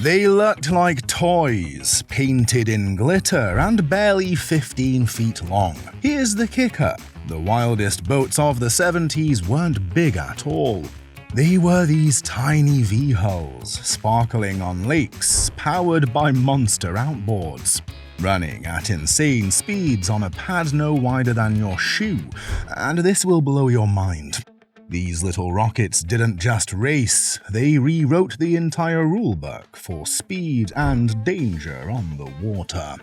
They looked like toys, painted in glitter and barely 15 feet long. Here's the kicker: the wildest boats of the 70s weren't big at all. They were these tiny vee-hulls, sparkling on lakes, powered by monster outboards, running at insane speeds on a pad no wider than your shoe, and this will blow your mind. These little rockets didn't just race, they rewrote the entire rulebook for speed and danger on the water.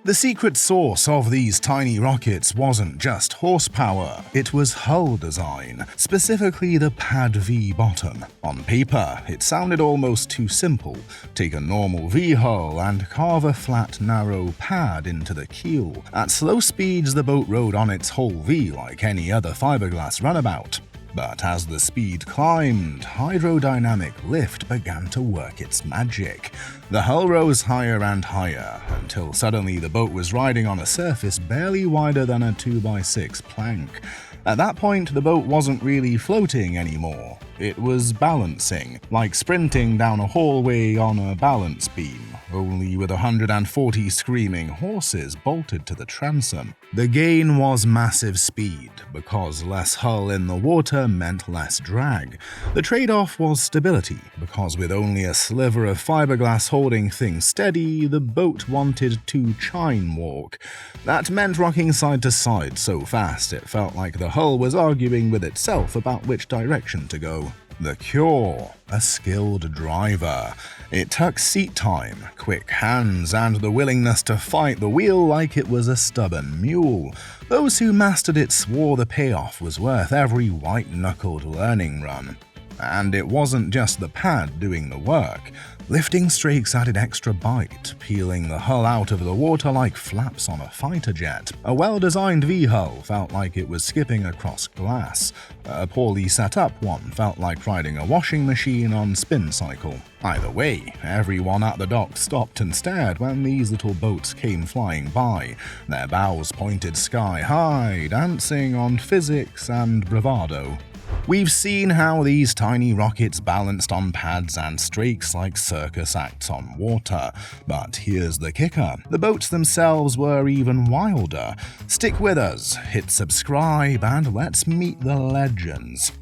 The secret sauce of these tiny rockets wasn't just horsepower, it was hull design, specifically the pad-vee bottom. On paper, it sounded almost too simple. Take a normal vee-hull and carve a flat, narrow pad into the keel. At slow speeds, the boat rode on its whole V like any other fiberglass runabout. But as the speed climbed, hydrodynamic lift began to work its magic. The hull rose higher and higher, until suddenly the boat was riding on a surface barely wider than a 2x6 plank. At that point, the boat wasn't really floating anymore. It was balancing, like sprinting down a hallway on a balance beam, only with 140 screaming horses bolted to the transom. The gain was massive speed, because less hull in the water meant less drag. The trade-off was stability, because with only a sliver of fiberglass holding things steady, the boat wanted to chine walk. That meant rocking side to side so fast it felt like the hull was arguing with itself about which direction to go. The cure: a skilled driver. It took seat time, quick hands, and the willingness to fight the wheel like it was a stubborn mule. Those who mastered it swore the payoff was worth every white-knuckled learning run. And it wasn't just the pad doing the work. Lifting strakes added extra bite, peeling the hull out of the water like flaps on a fighter jet. A well-designed vee-hull felt like it was skipping across glass. A poorly set up one felt like riding a washing machine on spin cycle. Either way, everyone at the dock stopped and stared when these little boats came flying by, their bows pointed sky high, dancing on physics and bravado. We've seen how these tiny rockets balanced on pads and strakes like circus acts on water, but here's the kicker: the boats themselves were even wilder. Stick with us, hit subscribe, and let's meet the legends.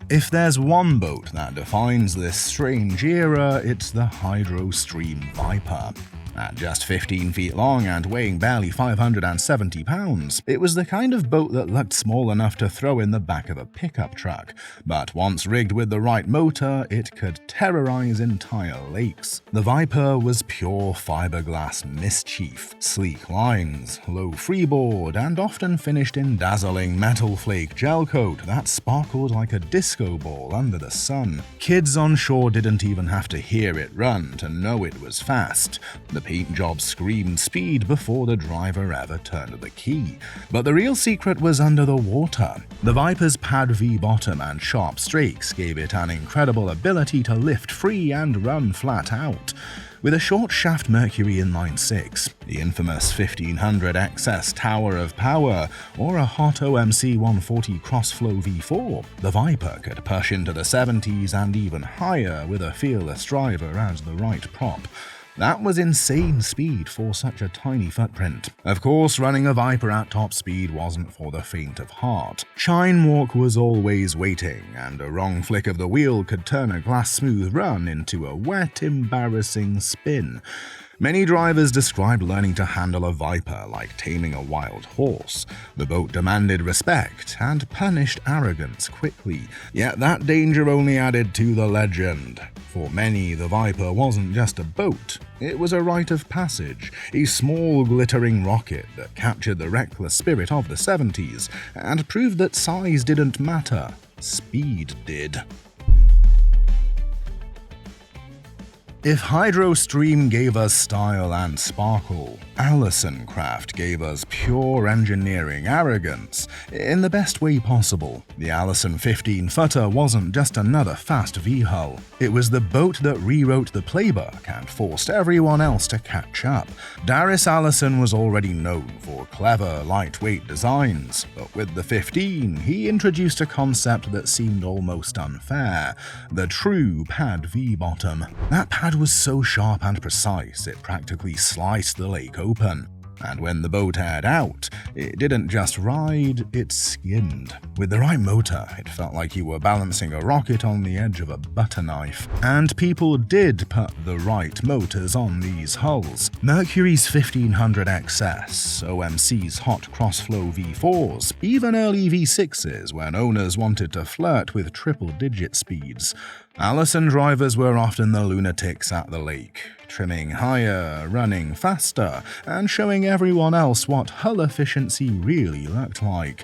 If there's one boat that defines this strange era, it's the HydroStream Viper. At just 15 feet long and weighing barely 570 pounds, it was the kind of boat that looked small enough to throw in the back of a pickup truck, but once rigged with the right motor, it could terrorize entire lakes. The Viper was pure fiberglass mischief, sleek lines, low freeboard, and often finished in dazzling metal flake gel coat that sparkled like a disco ball under the sun. Kids on shore didn't even have to hear it run to know it was fast. The paint job screamed speed before the driver ever turned the key. But the real secret was under the water. The Viper's pad-vee bottom and sharp strakes gave it an incredible ability to lift free and run flat out. With a short shaft Mercury inline-6, the infamous 1500 XS Tower of Power, or a hot OMC 140 Crossflow V4, the Viper could push into the 70s and even higher with a fearless driver as the right prop. That was insane speed for such a tiny footprint. Of course, running a Viper at top speed wasn't for the faint of heart. Chine walk was always waiting, and a wrong flick of the wheel could turn a glass-smooth run into a wet, embarrassing spin. Many drivers described learning to handle a Viper like taming a wild horse. The boat demanded respect and punished arrogance quickly, yet that danger only added to the legend. For many, the Viper wasn't just a boat, it was a rite of passage, a small glittering rocket that captured the reckless spirit of the 70s and proved that size didn't matter, speed did. If HydroStream gave us style and sparkle, Allison Craft gave us pure engineering arrogance in the best way possible. The Allison 15-footer wasn't just another fast vee-hull. It was the boat that rewrote the playbook and forced everyone else to catch up. Darius Allison was already known for clever, lightweight designs, but with the 15, he introduced a concept that seemed almost unfair: the true pad-vee bottom. That pad was so sharp and precise it practically sliced the lake open. And when the boat aired out, it didn't just ride, it skimmed. With the right motor, it felt like you were balancing a rocket on the edge of a butter knife. And people did put the right motors on these hulls. Mercury's 1500 XS, OMC's hot crossflow V4s, even early V6s when owners wanted to flirt with triple-digit speeds. Allison drivers were often the lunatics at the lake, trimming higher, running faster, and showing everyone else what hull efficiency really looked like.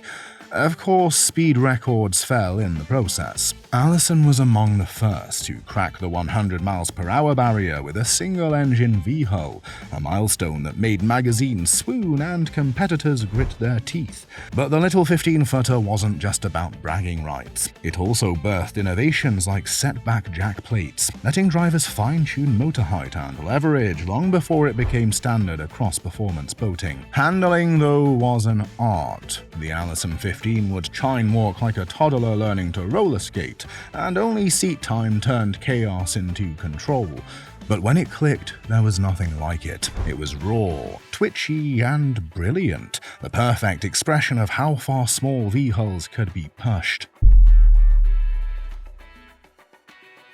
Of course, speed records fell in the process. Allison was among the first to crack the 100 mph barrier with a single-engine vee-hull, a milestone that made magazines swoon and competitors grit their teeth. But the little 15-footer wasn't just about bragging rights. It also birthed innovations like setback jack plates, letting drivers fine-tune motor height and leverage long before it became standard across performance boating. Handling, though, was an art. The Allison 15 would Chine walk like a toddler learning to roller skate, and only seat time turned chaos into control. But when it clicked, there was nothing like it. It was raw, twitchy, and brilliant, the perfect expression of how far small vee-hulls could be pushed.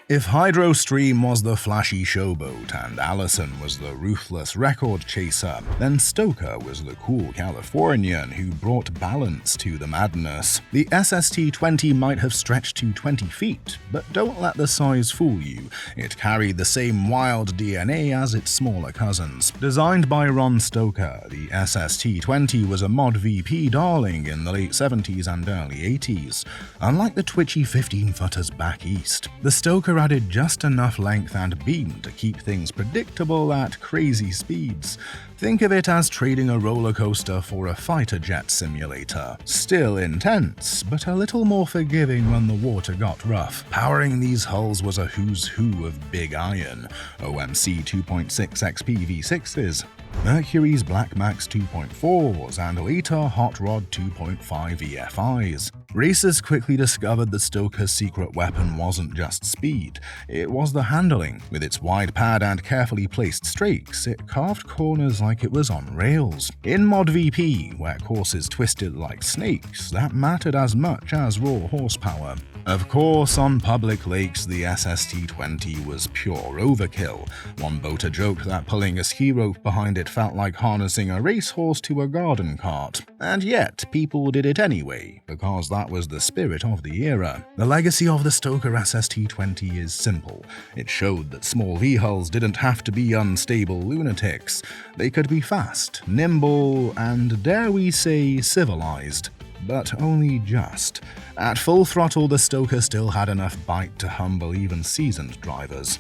If HydroStream was the flashy showboat and Allison was the ruthless record chaser, then Stoker was the cool Californian who brought balance to the madness. The SST20 might have stretched to 20 feet, but don't let the size fool you. It carried the same wild DNA as its smaller cousins. Designed by Ron Stoker, the SST20 was a mod VP darling in the late 70s and early 80s. Unlike the twitchy 15-footers back east, the Stoker added just enough length and beam to keep things predictable at crazy speeds. Think of it as trading a roller coaster for a fighter jet simulator. Still intense, but a little more forgiving when the water got rough. Powering these hulls was a who's who of big iron: OMC 2.6 XP V6s, Mercury's Black Max 2.4s, and later Hot Rod 2.5 EFIs. Racers quickly discovered the Stoker's secret weapon wasn't just speed, it was the handling. With its wide pad and carefully placed strakes, it carved corners like it was on rails. In Mod VP, where courses twisted like snakes, that mattered as much as raw horsepower. Of course, on public lakes, the SST20 was pure overkill. One boater joked that pulling a ski rope behind it felt like harnessing a racehorse to a garden cart. And yet, people did it anyway, because that was the spirit of the era. The legacy of the Stoker SST20 is simple. It showed that small vee-hulls didn't have to be unstable lunatics. They could be fast, nimble, and dare we say civilized. But only just. At full throttle, the Stoker still had enough bite to humble even seasoned drivers.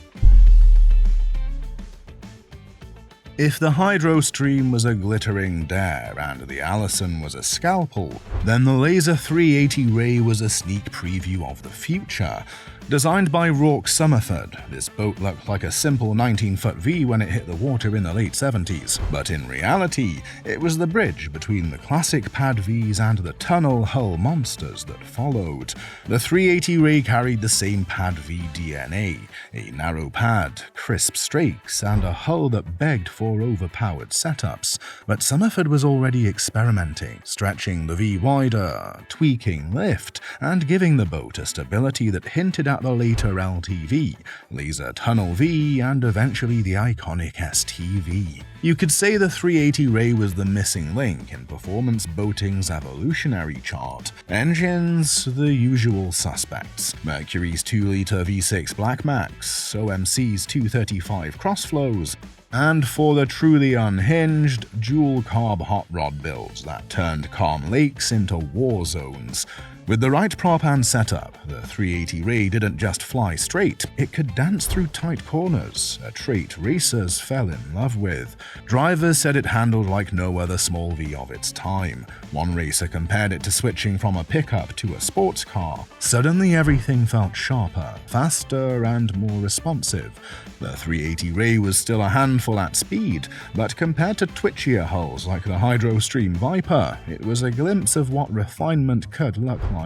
If the HydroStream was a glittering dare and the Allison was a scalpel, then the Laser 380 Ray was a sneak preview of the future. Designed by Rourke Summerford, this boat looked like a simple 19-foot V when it hit the water in the late 70s, but in reality, it was the bridge between the classic pad-Vs and the tunnel hull monsters that followed. The 380 Ray carried the same pad-V DNA, a narrow pad, crisp strakes, and a hull that begged for overpowered setups, but Summerford was already experimenting, stretching the V wider, tweaking lift, and giving the boat a stability that hinted at the later LTV, Laser Tunnel V, and eventually the iconic STV. You could say the 380 Ray was the missing link in performance boating's evolutionary chart. Engines, the usual suspects: Mercury's 2-liter V6 Black Max, OMC's 235 Crossflows, and for the truly unhinged, dual-carb hot rod builds that turned calm lakes into war zones. With the right prop and setup, the 380 Ray didn't just fly straight, it could dance through tight corners, a trait racers fell in love with. Drivers said it handled like no other small V of its time. One racer compared it to switching from a pickup to a sports car. Suddenly everything felt sharper, faster, and more responsive. The 380 Ray was still a handful at speed, but compared to twitchier hulls like the HydroStream Viper, it was a glimpse of what refinement could look like.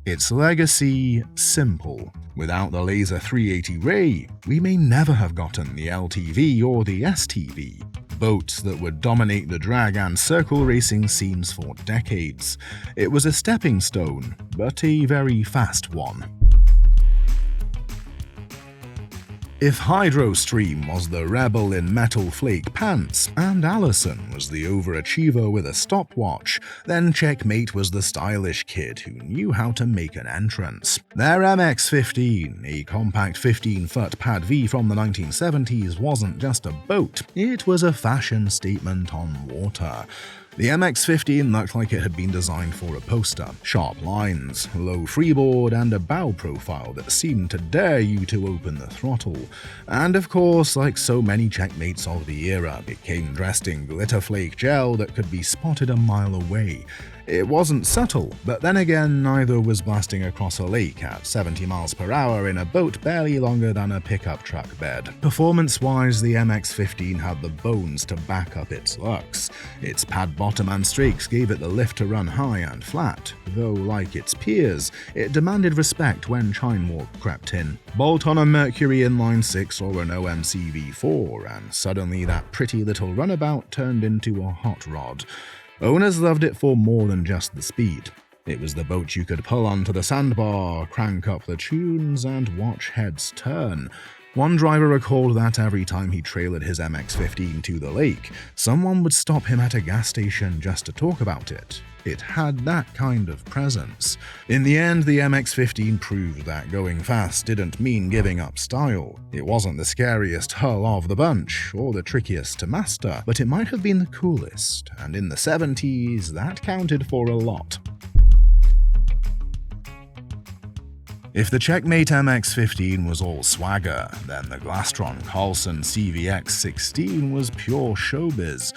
Its legacy, simple. Without the laser 380 Ray, we may never have gotten the LTV or the STV. Boats that would dominate the drag and circle racing scenes for decades. It was a stepping stone, but a very fast one. If HydroStream was the rebel in metal flake pants, and Allison was the overachiever with a stopwatch, then Checkmate was the stylish kid who knew how to make an entrance. Their MX-15, a compact 15-foot pad-vee from the 1970s, wasn't just a boat, it was a fashion statement on water. The MX-15 looked like it had been designed for a poster. Sharp lines, low freeboard, and a bow profile that seemed to dare you to open the throttle. And of course, like so many Checkmates of the era, it came dressed in glitter flake gel that could be spotted a mile away. It wasn't subtle, but then again, neither was blasting across a lake at 70 miles per hour in a boat barely longer than a pickup truck bed. Performance-wise, the MX-15 had the bones to back up its looks. Its pad bottom and strakes gave it the lift to run high and flat, though like its peers, it demanded respect when Chine walk crept in. Bolt on a Mercury inline 6 or an OMC V4, and suddenly that pretty little runabout turned into a hot rod. Owners loved it for more than just the speed. It was the boat you could pull onto the sandbar, crank up the tunes, and watch heads turn. One driver recalled that every time he trailered his MX-15 to the lake, someone would stop him at a gas station just to talk about it. It had that kind of presence. In the end, the MX-15 proved that going fast didn't mean giving up style. It wasn't the scariest hull of the bunch, or the trickiest to master, but it might have been the coolest, and in the 70s, that counted for a lot. If the Checkmate MX-15 was all swagger, then the Glastron Carlson CVX-16 was pure showbiz.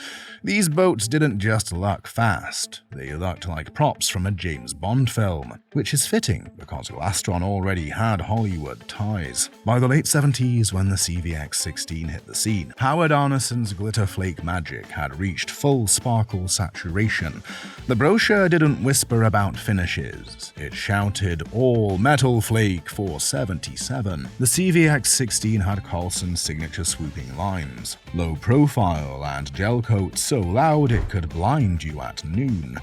These boats didn't just look fast, they looked like props from a James Bond film, which is fitting because Glastron already had Hollywood ties. By the late 70s, when the CVX-16 hit the scene, Howard Arneson's glitter flake magic had reached full sparkle saturation. The brochure didn't whisper about finishes, it shouted all metal flake for 77. The CVX-16 had Carlson's signature swooping lines, low profile and gel coats so loud it could blind you at noon.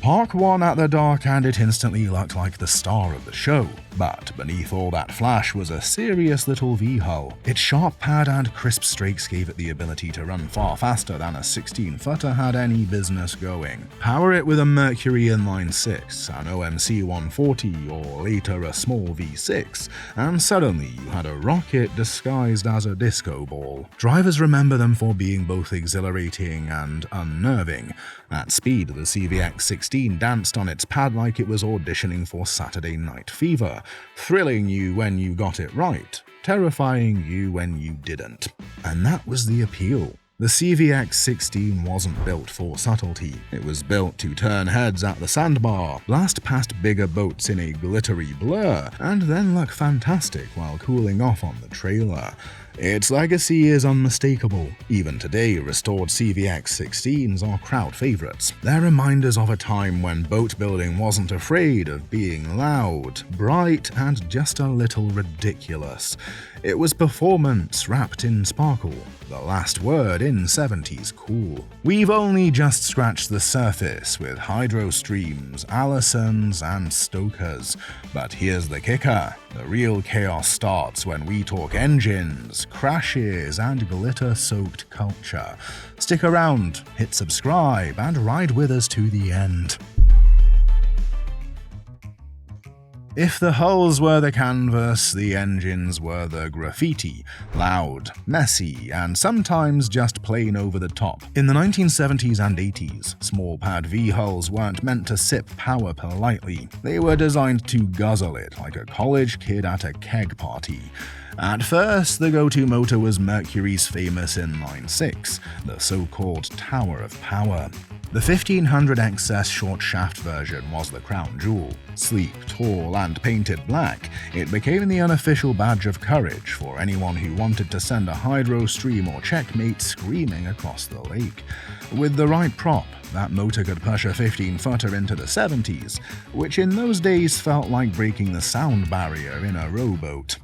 Park one at the dark and it instantly looked like the star of the show. But beneath all that flash was a serious little vee-hull. Its sharp pad and crisp strakes gave it the ability to run far faster than a 16-footer had any business going. Power it with a Mercury inline 6, an OMC 140, or later a small V6, and suddenly you had a rocket disguised as a disco ball. Drivers remember them for being both exhilarating and unnerving. At speed, the CVX-16 danced on its pad like it was auditioning for Saturday Night Fever, thrilling you when you got it right, terrifying you when you didn't. And that was the appeal. The CVX-16 wasn't built for subtlety. It was built to turn heads at the sandbar, blast past bigger boats in a glittery blur, and then look fantastic while cooling off on the trailer. Its legacy is unmistakable. Even today, restored CVX-16s are crowd favorites. They're reminders of a time when boat building wasn't afraid of being loud, bright, and just a little ridiculous. It was performance wrapped in sparkle, the last word in 70s cool. We've only just scratched the surface with HydroStreams, Allisons, and Stokers. But here's the kicker. The real chaos starts when we talk engines, crashes, and glitter-soaked culture. Stick around, hit subscribe, and ride with us to the end. If the hulls were the canvas, the engines were the graffiti, loud, messy, and sometimes just plain over the top. In the 1970s and 80s, small pad-vee hulls weren't meant to sip power politely. They were designed to guzzle it like a college kid at a keg party. At first, the go-to motor was Mercury's famous inline-six, the so-called Tower of Power. The 1500 XS short shaft version was the crown jewel. Sleek, tall, and painted black, it became the unofficial badge of courage for anyone who wanted to send a HydroStream or Checkmate screaming across the lake. With the right prop, that motor could push a 15-footer into the 70s, which in those days felt like breaking the sound barrier in a rowboat.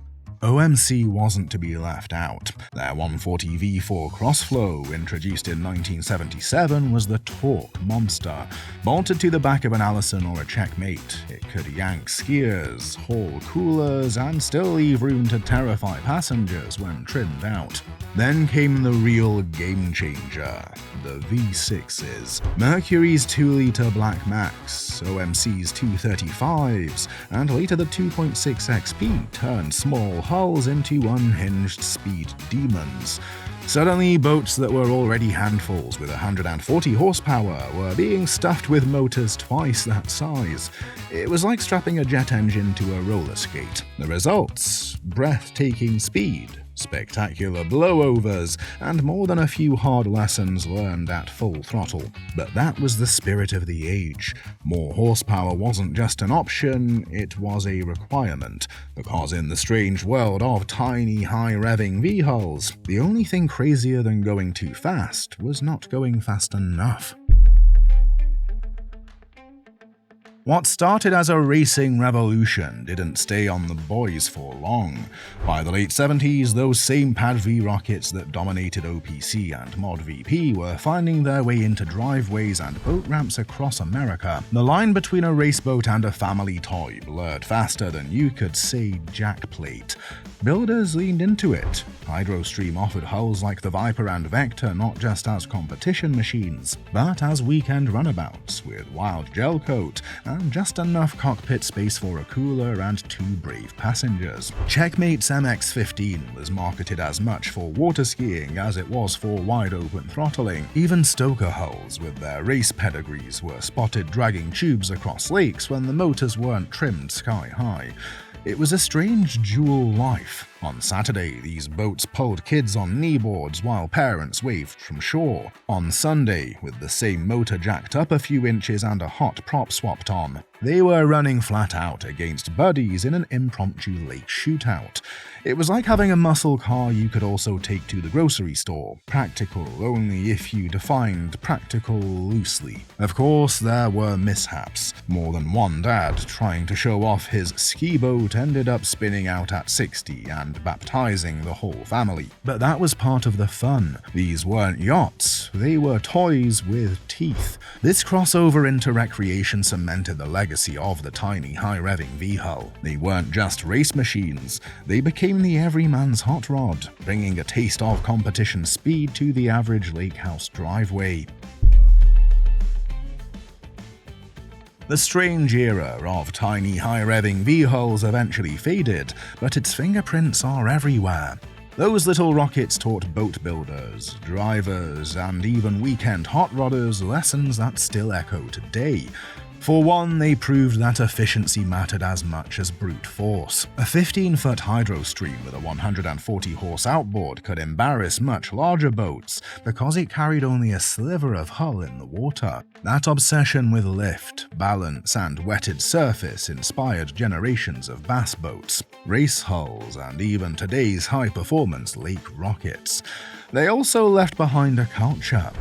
OMC wasn't to be left out. Their 140 V4 Crossflow, introduced in 1977, was the torque monster. Bolted to the back of an Allison or a Checkmate, it could yank skiers, haul coolers, and still leave room to terrify passengers when trimmed out. Then came the real game changer, the V6s. Mercury's 2-liter Black Max, OMC's 235s, and later the 2.6 XP turned small hulls into unhinged speed demons. Suddenly, boats that were already handfuls with 140 horsepower were being stuffed with motors twice that size. It was like strapping a jet engine to a roller skate. The results? Breathtaking speed, spectacular blowovers, and more than a few hard lessons learned at full throttle. But that was the spirit of the age. More horsepower wasn't just an option, it was a requirement, because in the strange world of tiny high-revving Vee-Hulls, the only thing crazier than going too fast was not going fast enough. What started as a racing revolution didn't stay on the boys for long. By the late 70s, those same pad-vee rockets that dominated OPC and ModVP were finding their way into driveways and boat ramps across America. The line between a raceboat and a family toy blurred faster than you could say jackplate. Builders leaned into it. HydroStream offered hulls like the Viper and Vector not just as competition machines, but as weekend runabouts with wild gel coat and just enough cockpit space for a cooler and 2 brave passengers. Checkmate's MX-15 was marketed as much for water skiing as it was for wide-open throttling. Even Stoker hulls with their race pedigrees were spotted dragging tubes across lakes when the motors weren't trimmed sky-high. It was a strange dual life. On Saturday, these boats pulled kids on kneeboards while parents waved from shore. On Sunday, with the same motor jacked up a few inches and a hot prop swapped on, they were running flat out against buddies in an impromptu lake shootout. It was like having a muscle car you could also take to the grocery store. Practical only if you defined practical loosely. Of course, there were mishaps. More than one dad trying to show off his ski boat ended up spinning out at 60 and baptizing the whole family. But that was part of the fun. These weren't yachts, they were toys with teeth. This crossover into recreation cemented the legacy of the tiny high-revving Vee-Hull. They weren't just race machines, they became the everyman's hot rod, bringing a taste of competition speed to the average lake house driveway. The strange era of tiny high-revving Vee-Hulls eventually faded, but its fingerprints are everywhere. Those little rockets taught boat builders, drivers, and even weekend hot rodders lessons that still echo today. For one, they proved that efficiency mattered as much as brute force. A 15-foot HydroStream with a 140-horse outboard could embarrass much larger boats because it carried only a sliver of hull in the water. That obsession with lift, balance, and wetted surface inspired generations of bass boats, race hulls, and even today's high-performance lake rockets. They also left behind a culture.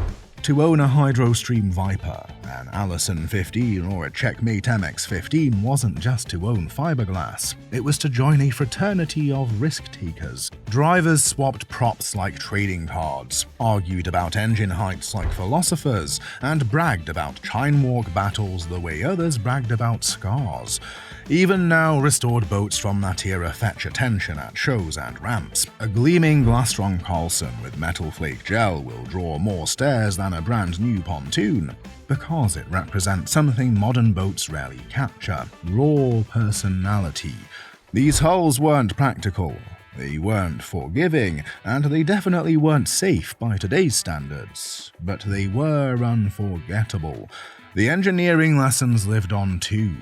To own a HydroStream Viper, an Allison 15 or a Checkmate MX-15 wasn't just to own fiberglass, it was to join a fraternity of risk-takers. Drivers swapped props like trading cards, argued about engine heights like philosophers, and bragged about Chine walk battles the way others bragged about scars. Even now, restored boats from that era fetch attention at shows and ramps. A gleaming Glastron Carlson with metal flake gel will draw more stares than a brand new pontoon. because it represents something modern boats rarely capture: raw personality. These hulls weren't practical, they weren't forgiving, and they definitely weren't safe by today's standards, but they were unforgettable. The engineering lessons lived on too.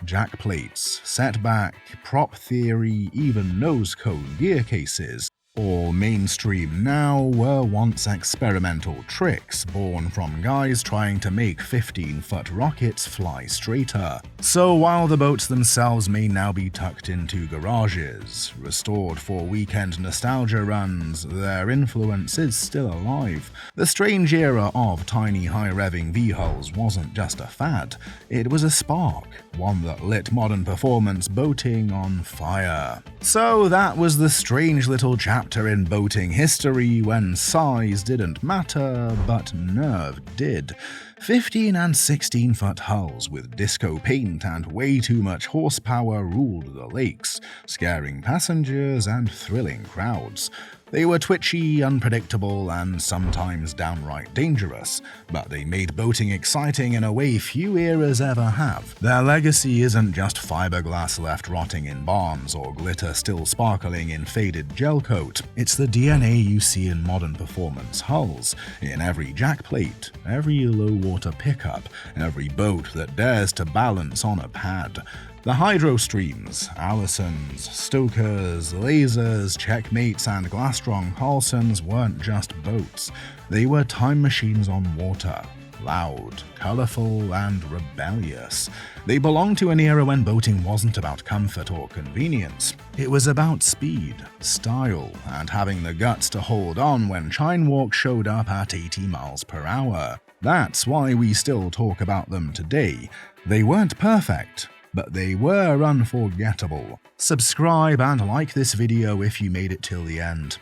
Jack plates, setback, prop theory, even nose cone gear cases, all mainstream now, were once experimental tricks born from guys trying to make 15-foot rockets fly straighter. So while the boats themselves may now be tucked into garages, restored for weekend nostalgia runs, their influence is still alive. The strange era of tiny high-revving vee-hulls wasn't just a fad, it was a spark, one that lit modern performance boating on fire. So that was the strange little chapter in boating history when size didn't matter, but nerve did. 15 and 16-foot hulls with disco paint and way too much horsepower ruled the lakes, scaring passengers and thrilling crowds. They were twitchy, unpredictable, and sometimes downright dangerous, but they made boating exciting in a way few eras ever have. Their legacy isn't just fiberglass left rotting in barns or glitter still sparkling in faded gel coat. It's the DNA you see in modern performance hulls, in every jack plate, every low-water pickup, every boat that dares to balance on a pad. The HydroStreams, Allisons, Stokers, Lasers, Checkmates, and Glastron Carlsons weren't just boats. They were time machines on water. Loud, colorful, and rebellious. They belonged to an era when boating wasn't about comfort or convenience. It was about speed, style, and having the guts to hold on when Chine walk showed up at 80 miles per hour. That's why we still talk about them today. They weren't perfect, but they were unforgettable. Subscribe and like this video if you made it till the end.